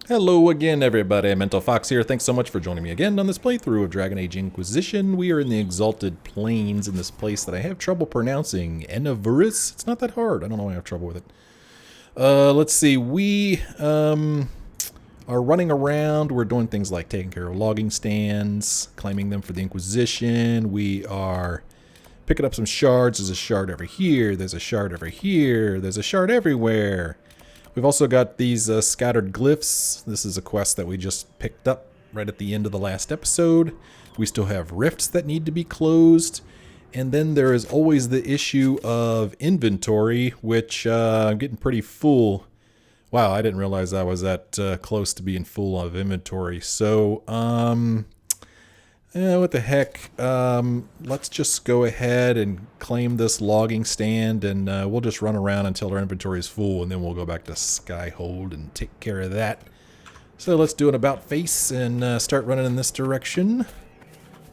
Hello again, everybody. Mental Fox here. Thanks so much for joining me again on this playthrough of Dragon Age Inquisition. We are in the Exalted Plains in this place that I have trouble pronouncing. Enavaris? It's not that hard. I don't know why I have trouble with it. Let's see. We are running around. We're doing things like taking care of logging stands, claiming them for the Inquisition. We are picking up some shards. There's a shard over here. There's a shard over here. There's a shard everywhere. We've also got these scattered glyphs. This is a quest that we just picked up right at the end of the last episode. We still have rifts that need to be closed. And then there is always the issue of inventory, which I'm getting pretty full. Wow, I didn't realize I was that close to being full of inventory. So, what the heck? Let's just go ahead and claim this logging stand, and we'll just run around until our inventory is full, and then we'll go back to Skyhold and take care of that. So let's do an about face and start running in this direction.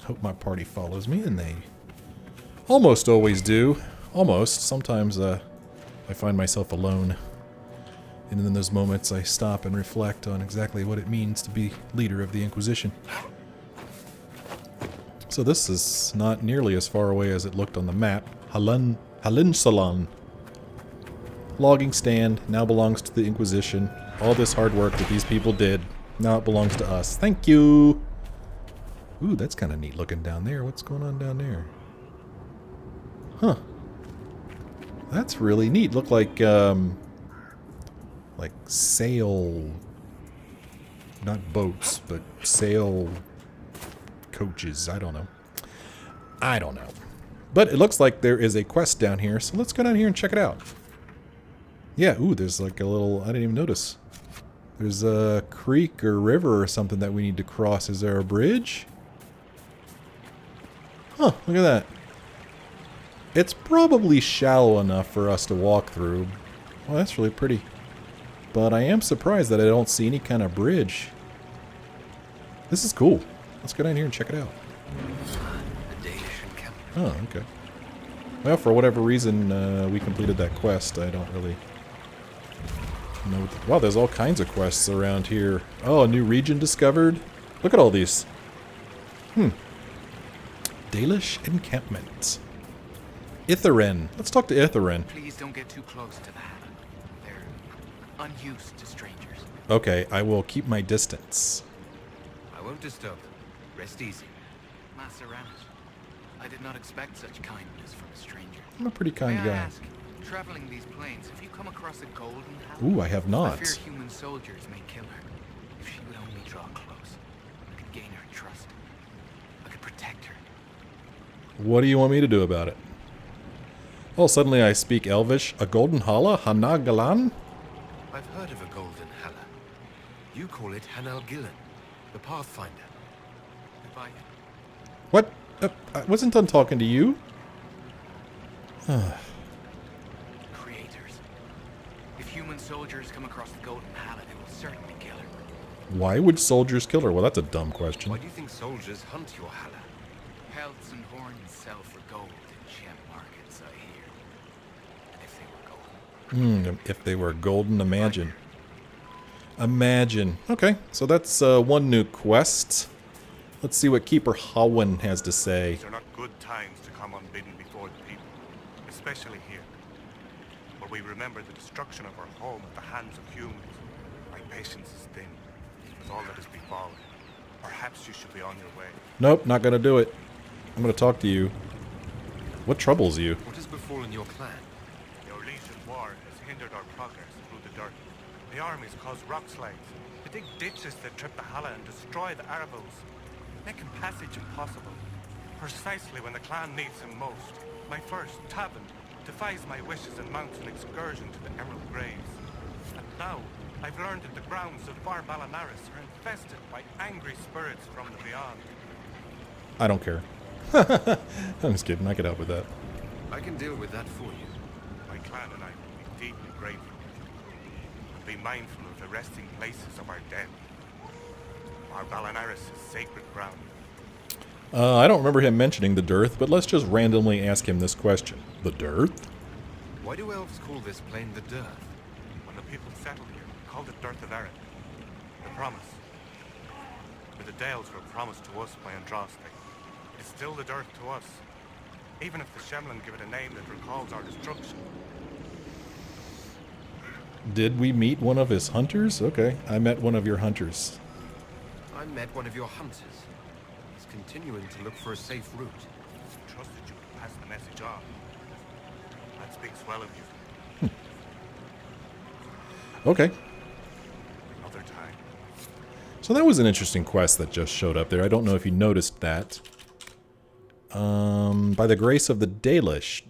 Hope my party follows me, and they almost always do. Almost. Sometimes I find myself alone. And in those moments I stop and reflect on exactly what it means to be leader of the Inquisition. So this is not nearly as far away as it looked on the map. Halinsalon. Logging stand now belongs to the Inquisition. All this hard work that these people did, now it belongs to us. Thank you! Ooh, that's kind of neat looking down there. What's going on down there? Huh. That's really neat. Look like sail... not boats, but sail... coaches. I don't know. But it looks like there is a quest down here, so let's go down here and check it out. Yeah, ooh, there's like a little... I didn't even notice. There's a creek or river or something that we need to cross. Is there a bridge? Huh, look at that. It's probably shallow enough for us to walk through. Well, that's really pretty. But I am surprised that I don't see any kind of bridge. This is cool. Let's go down here and check it out. The Dalish Encampment. Oh, okay. Well, for whatever reason, we completed that quest. I don't really know. Wow, there's all kinds of quests around here. Oh, a new region discovered. Look at all these. Dalish Encampment. Itheren. Let's talk to Itheren. Please don't get too close to the Halla. They're unused to strangers. Okay, I will keep my distance. I won't disturb them. Rest easy. Master Ramus, I did not expect such kindness from a stranger. I'm a pretty kind May I guy. ask, traveling these plains, have you come across a Golden Halla? Ooh, I have I not. fear human soldiers may kill her. If she would only draw close, I could gain her trust. I could protect her. What do you want me to do about it? Oh, suddenly I speak Elvish. A Golden Halla? Hanagalan? I've heard of a Golden Halla. You call it Hanal Gillen, the Pathfinder. Goodbye. What? I wasn't done talking to you. Creators. If human soldiers come across the Golden Halla, they will certainly kill her. Why would soldiers kill her? Well, that's a dumb question. Why do you think soldiers hunt your Halla? Pelts and horns sell for gold in gem markets, I hear. And if they were golden, If they were golden, imagine. Imagine. Okay, so that's one new quest. Let's see what Keeper Hawen has to say. These are not good times to come unbidden before the people, especially here, where we remember the destruction of our home at the hands of humans. My patience is thin with all that has befallen. Perhaps you should be on your way. Nope, not gonna do it. I'm gonna talk to you. What troubles you? What has befallen your clan? Your Legion war has hindered our progress through the dirt. The armies cause rock slides. They dig ditches that trip the Halla and destroy the Arvils, making passage impossible. Precisely when the clan needs him most, my first, Tavin, defies my wishes and mounts an excursion to the Emerald Graves. And now, I've learned that the grounds of Bellanaris are infested by angry spirits from the beyond. I don't care. I'm just kidding, I could help with that. I can deal with that for you. My clan and I will be deeply grateful. And be mindful of the resting places of our dead. Our Bellanaris is sacred ground. I don't remember him mentioning the dearth, but let's just randomly ask him this question. The dearth? Why do elves call this plain the Dearth? When the people settled here, called it Dearth of Erin. The promise. But the Dales were promised to us by Andraste. It's still the dirt to us. Even if the Shemlin give it a name that recalls our destruction. Did we meet one of his hunters? Okay, I met one of your hunters. I met one of your hunters. He's continuing to look for a safe route. Trusted you to pass the message on. That speaks well of you. Okay. Another time. So that was an interesting quest that just showed up there. I don't know if you noticed that. By the grace of the Dalish.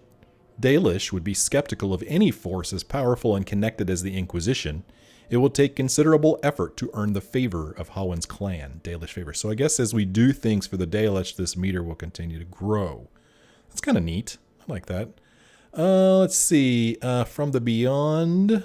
Dalish would be skeptical of any force as powerful and connected as the Inquisition. It will take considerable effort to earn the favor of Howen's clan. Dalish favor. So I guess as we do things for the Dalish, this meter will continue to grow. That's kind of neat. I like that. Let's see. From the Beyond,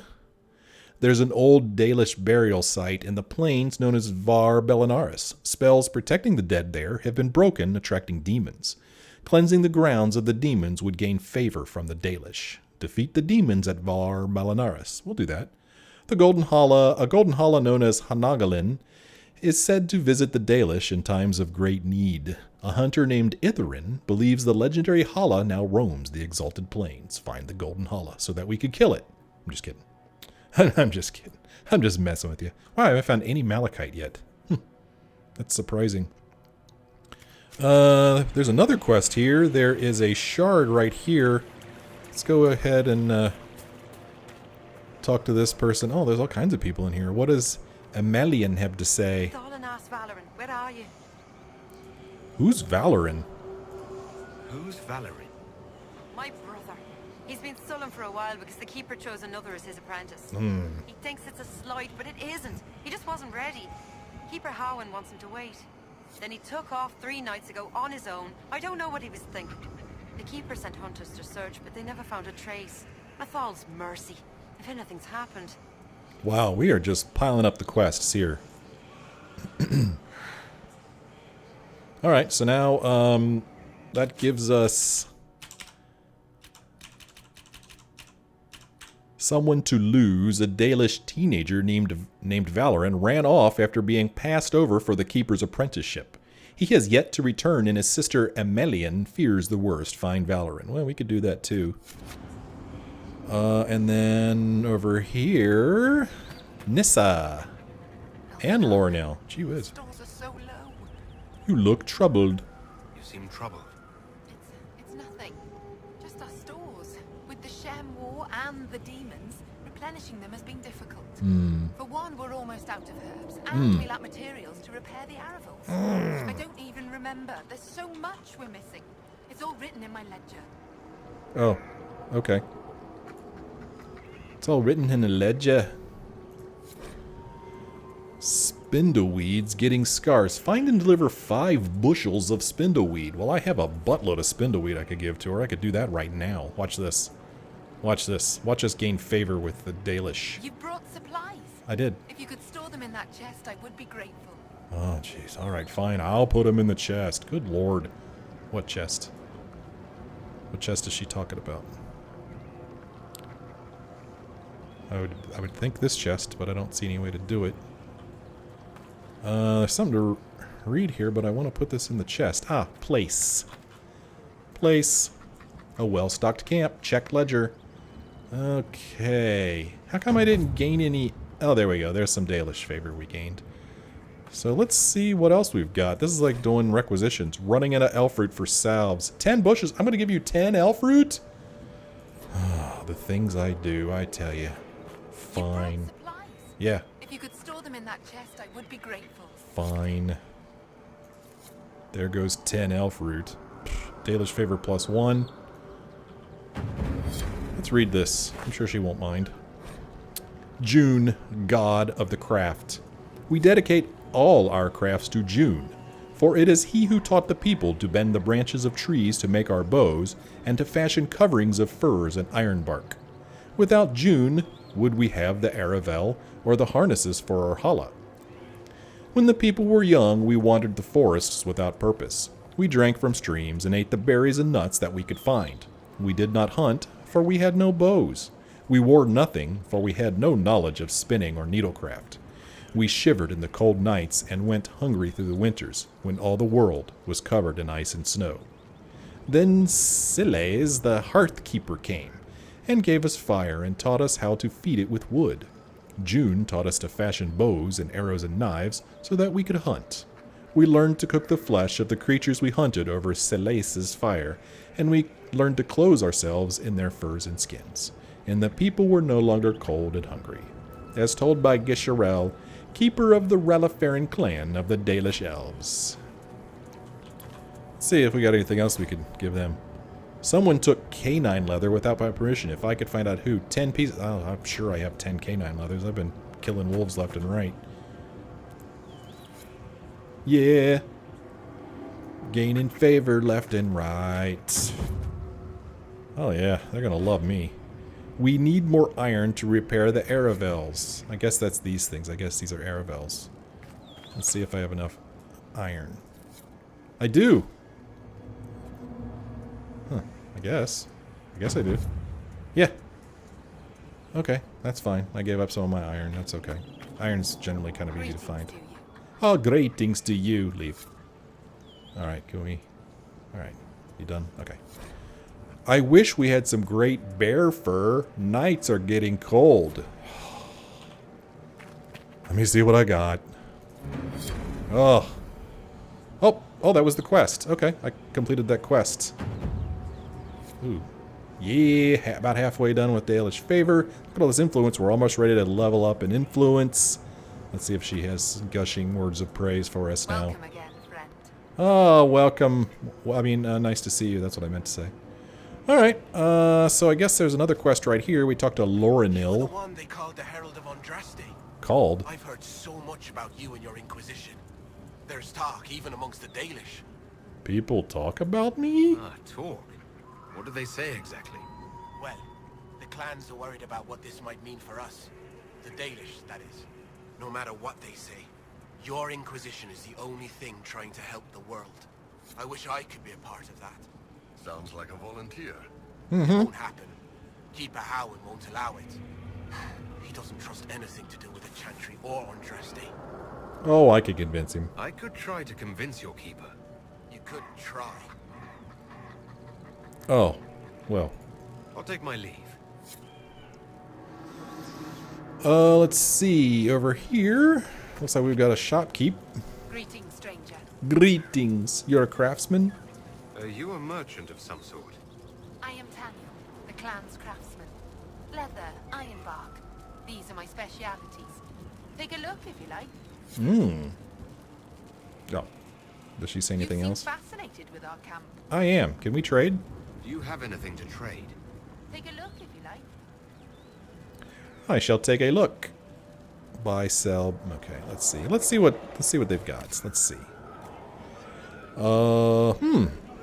there's an old Dalish burial site in the plains known as Bellanaris. Spells protecting the dead there have been broken, attracting demons. Cleansing the grounds of the demons would gain favor from the Dalish. Defeat the demons at Bellanaris. We'll do that. The Golden Halla, a Golden Halla known as Hanagalin, is said to visit the Dalish in times of great need. A hunter named Itherin believes the legendary Halla now roams the exalted plains. Find the Golden Halla so that we could kill it. I'm just kidding. I'm just kidding. I'm just messing with you. Wow, I haven't found any malachite yet. That's surprising. There's another quest here. There is a shard right here. Let's go ahead and talk to this person. Oh, there's all kinds of people in here. What does Emelian have to say? Valorin, where are you? Who's Valorin? Who's Valerie? My brother. He's been sullen for a while because the keeper chose another as his apprentice. He thinks it's a slight, but it isn't. He just wasn't ready. Keeper Howen wants him to wait. Then he took off 3 nights ago on his own. I don't know what he was thinking. The keeper sent hunters to search, but they never found a trace. Athal's mercy, if anything's happened. Wow, we are just piling up the quests here. Alright, so now that gives us someone to lose. A Dalish teenager named Valorin ran off after being passed over for the keeper's apprenticeship. He has yet to return, and his sister Emelian fears the worst. Find Valorin. Well, we could do that too. And then over here, Nissa and Loranil. Gee whiz. Stores are so low. You look troubled. You seem troubled. It's nothing. Just our stores. With the Shem War and the demons, replenishing them has been difficult. For one, we're almost out of herbs, and we lack materials to repair the Aravals. I don't even remember. There's so much we're missing. It's all written in my ledger. Oh, okay. It's all written in a ledger. Spindleweeds getting scarce. Find and deliver 5 bushels of spindleweed. Well, I have a buttload of spindleweed I could give to her. I could do that right now. Watch this. Watch this. Watch us gain favor with the Dalish. You brought supplies. I did. If you could store them in that chest, I would be grateful. Oh, jeez. All right, fine. I'll put them in the chest. Good lord. What chest? What chest is she talking about? I would think this chest, but I don't see any way to do it. There's something to read here, but I want to put this in the chest. Ah, place. Place. A well-stocked camp. Check ledger. Okay. How come I didn't gain any... Oh, there we go. There's some Dalish favor we gained. So let's see what else we've got. This is like doing requisitions. Running out of elfroot for salves. 10 bushes. I'm going to give you 10 elfroot? Oh, the things I do, I tell you. Fine. You brought supplies. Yeah. If you could store them in that chest, I would be grateful. Fine. There goes 10 elfroot. Dalish favor +1. Let's read this. I'm sure she won't mind. June, god of the craft. We dedicate all our crafts to June, for it is he who taught the people to bend the branches of trees to make our bows, and to fashion coverings of furs and ironbark. Without June, would we have the Aravel, or the harnesses for our Halla? When the people were young, we wandered the forests without purpose. We drank from streams and ate the berries and nuts that we could find. We did not hunt, for we had no bows. We wore nothing, for we had no knowledge of spinning or needlecraft. We shivered in the cold nights and went hungry through the winters when all the world was covered in ice and snow. Then Siles, the hearth keeper, came and gave us fire and taught us how to feed it with wood. June taught us to fashion bows and arrows and knives so that we could hunt. We learned to cook the flesh of the creatures we hunted over Siles' fire, and we learned to clothe ourselves in their furs and skins. And the people were no longer cold and hungry. As told by Gisharel, keeper of the Reliferan clan of the Dalish elves. Let's see if we got anything else we could give them. Someone took canine leather without my permission. If I could find out who. 10 pieces. Oh, I'm sure I have 10 canine leathers. I've been killing wolves left and right. Yeah. Gaining favor left and right. Oh yeah, they're gonna love me. We need more iron to repair the Aravels. I guess that's these things. I guess these are Aravels. Let's see if I have enough iron. I do! Huh, I guess I do. Yeah. Okay, that's fine. I gave up some of my iron. That's okay. Iron's generally kind of easy to find. Oh, greetings to you, Leaf. Alright, can we... Alright, you done? Okay. I wish we had some great bear fur. Nights are getting cold. Let me see what I got. Oh. Oh, that was the quest. Okay, I completed that quest. Ooh. Yeah, about halfway done with Dalish favor. Look at all this influence. We're almost ready to level up in influence. Let's see if she has gushing words of praise for us now. Welcome again, friend. Oh, welcome. Well, I mean, nice to see you. That's what I meant to say. Alright, so I guess there's another quest right here. We talked to Loranil. The one they called the Herald of Andraste. Called? I've heard so much about you and your Inquisition. There's talk, even amongst the Dalish. People talk about me? Ah, talk? What do they say exactly? Well, the clans are worried about what this might mean for us. The Dalish, that is. No matter what they say, your Inquisition is the only thing trying to help the world. I wish I could be a part of that. Sounds like a volunteer. It won't happen. Keeper Howen won't allow it. He doesn't trust anything to do with the Chantry or Andraste. Oh, I could convince him. I could try to convince your keeper. You could try. Oh, well. I'll take my leave. Let's see. Over here, looks like we've got a shopkeep. Greetings, stranger. Greetings. You're a craftsman? Are you a merchant of some sort? I am Tanya, the clan's craftsman. Leather, ironbark. These are my specialities. Take a look if you like. Oh. Does she say anything you seem else? fascinated with our camp. I am. Can we trade? Do you have anything to trade? Take a look if you like. I shall take a look. Buy, sell. Okay, let's see. Let's see what they've got. Let's see.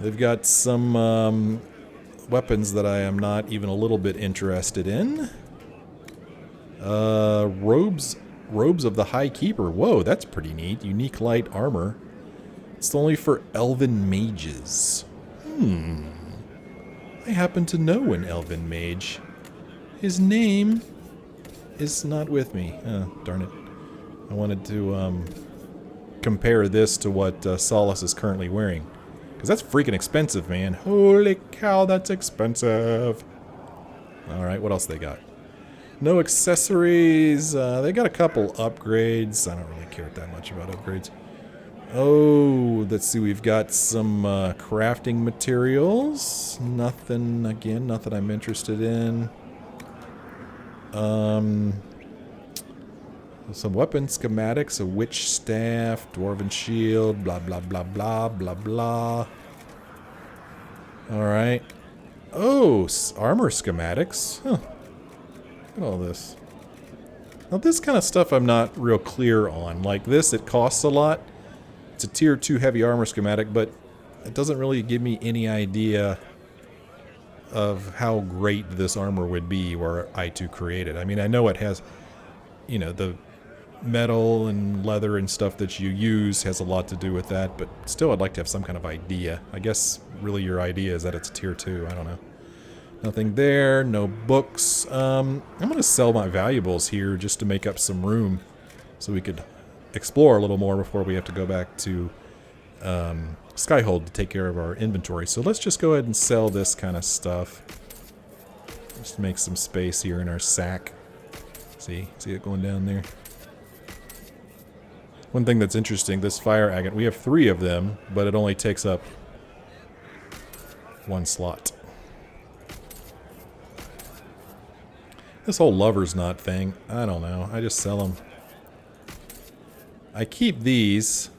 They've got some weapons that I am not even a little bit interested in. Robes of the High Keeper. Whoa, that's pretty neat. Unique light armor. It's only for elven mages. I happen to know an elven mage. His name is not with me. Oh, darn it. I wanted to compare this to what Solus is currently wearing. Because that's freaking expensive, man. Holy cow, that's expensive. Alright, what else they got? No accessories. They got a couple upgrades. I don't really care that much about upgrades. Oh, let's see. We've got some crafting materials. Nothing, again, nothing I'm interested in. Some weapon schematics, a witch staff, dwarven shield, blah, blah, blah, blah, blah, blah. Alright. Oh, armor schematics. Huh. Look at all this. Now, this kind of stuff I'm not real clear on. Like this, it costs a lot. It's a tier 2 heavy armor schematic, but it doesn't really give me any idea of how great this armor would be were I to create it. I mean, I know it has, you know, the metal and leather and stuff that you use has a lot to do with that, but still I'd like to have some kind of idea. I guess really your idea is that it's tier 2. I don't know. Nothing there, no books. I'm going to sell my valuables here just to make up some room. so we could explore a little more before we have to go back to Skyhold to take care of our inventory. So let's just go ahead and sell this kind of stuff. Just make some space here in our sack. See it going down there? One thing that's interesting, this fire agate, we have 3 of them, but it only takes up 1 slot. This whole lover's knot thing, I don't know. I just sell them. I keep these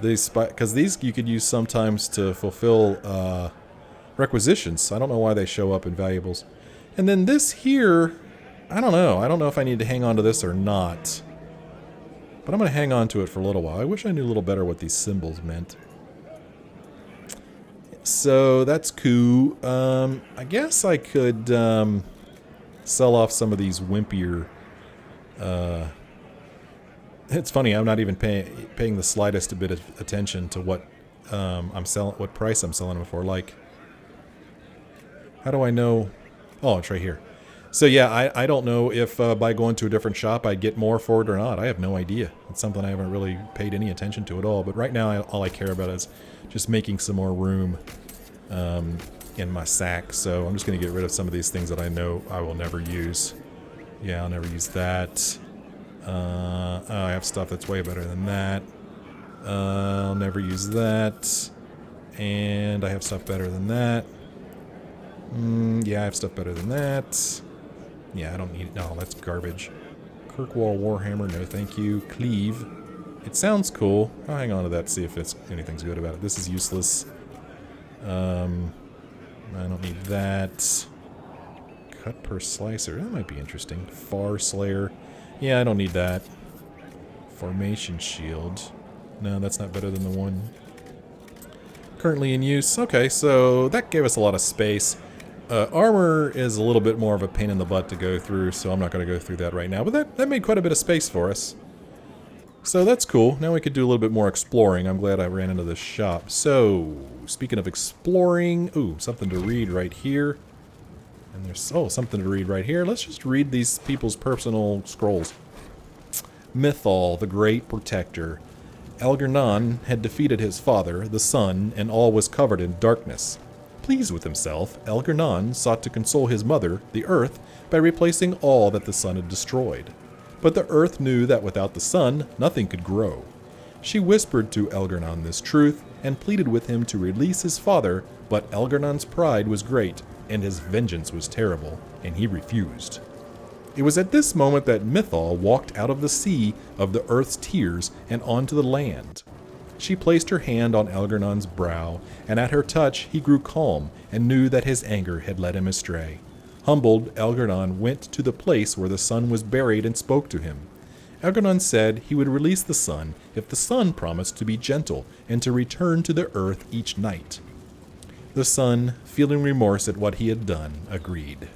because these you could use sometimes to fulfill requisitions. I don't know why they show up in valuables. And then this here, I don't know. I don't know if I need to hang on to this or not. But I'm going to hang on to it for a little while. I wish I knew a little better what these symbols meant. So that's cool. I guess I could sell off some of these wimpier... It's funny, I'm not even paying the slightest bit of attention to what what price I'm selling them for. Like, how do I know? Oh, it's right here. So yeah, I don't know if by going to a different shop I'd get more for it or not. I have no idea. It's something I haven't really paid any attention to at all. But right now, all I care about is just making some more room in my sack. So I'm just going to get rid of some of these things that I know I will never use. Yeah, I'll never use that. I have stuff that's way better than that. I'll never use that. And I have stuff better than that. Yeah, I have stuff better than that. Yeah, I don't need it. No, that's garbage. Kirkwall Warhammer, no thank you. Cleave. It sounds cool. I'll hang on to that, see if anything's good about it. This is useless. I don't need that. Cut per slicer. That might be interesting. Far Slayer. Yeah, I don't need that. Formation shield. No, that's not better than the one currently in use. Okay, so that gave us a lot of space. Armor is a little bit more of a pain in the butt to go through, so I'm not going to go through that right now. But that made quite a bit of space for us. So that's cool. Now we could do a little bit more exploring. I'm glad I ran into this shop. So, speaking of exploring... Ooh, something to read right here. And there's, something to read right here. Let's just read these people's personal scrolls. Mythal, the Great Protector. Algernon had defeated his father, the sun, and all was covered in darkness. Pleased with himself, Algernon sought to console his mother, the earth, by replacing all that the sun had destroyed. But the earth knew that without the sun, nothing could grow. She whispered to Algernon this truth, and pleaded with him to release his father, but Algernon's pride was great, and his vengeance was terrible, and he refused. It was at this moment that Mythal walked out of the sea of the earth's tears and onto the land. She placed her hand on Algernon's brow, and at her touch he grew calm and knew that his anger had led him astray. Humbled, Algernon went to the place where the sun was buried and spoke to him. Algernon said he would release the sun if the sun promised to be gentle and to return to the earth each night. The sun, feeling remorse at what he had done, agreed.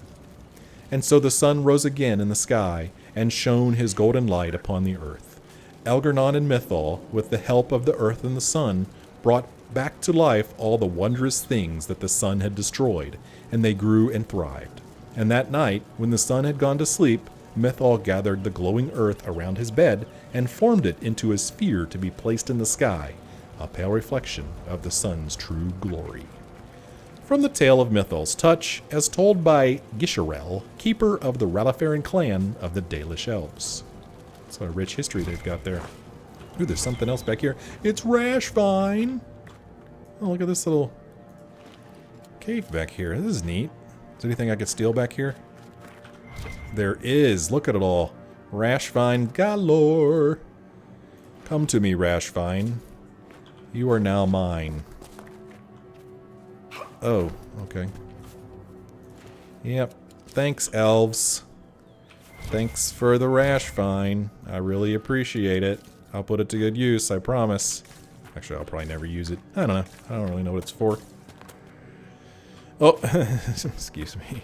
And so the sun rose again in the sky and shone his golden light upon the earth. Algernon and Mythal, with the help of the earth and the sun, brought back to life all the wondrous things that the sun had destroyed, and they grew and thrived. And that night, when the sun had gone to sleep, Mythal gathered the glowing earth around his bed and formed it into a sphere to be placed in the sky, a pale reflection of the sun's true glory. From the tale of Mythal's touch, as told by Gisharel, keeper of the Ralafarin clan of the Dalish Elves. That's what a rich history they've got there. Ooh, there's something else back here. It's Rashvine! Oh, look at this little cave back here. This is neat. Is there anything I could steal back here? There is. Look at it all. Rashvine galore. Come to me, Rashvine. You are now mine. Oh, okay. Yep. Thanks, elves. Thanks for the Rashvine. I really appreciate it. I'll put it to good use, I promise. Actually, I'll probably never use it. I don't know. I don't really know what it's for. Oh, excuse me.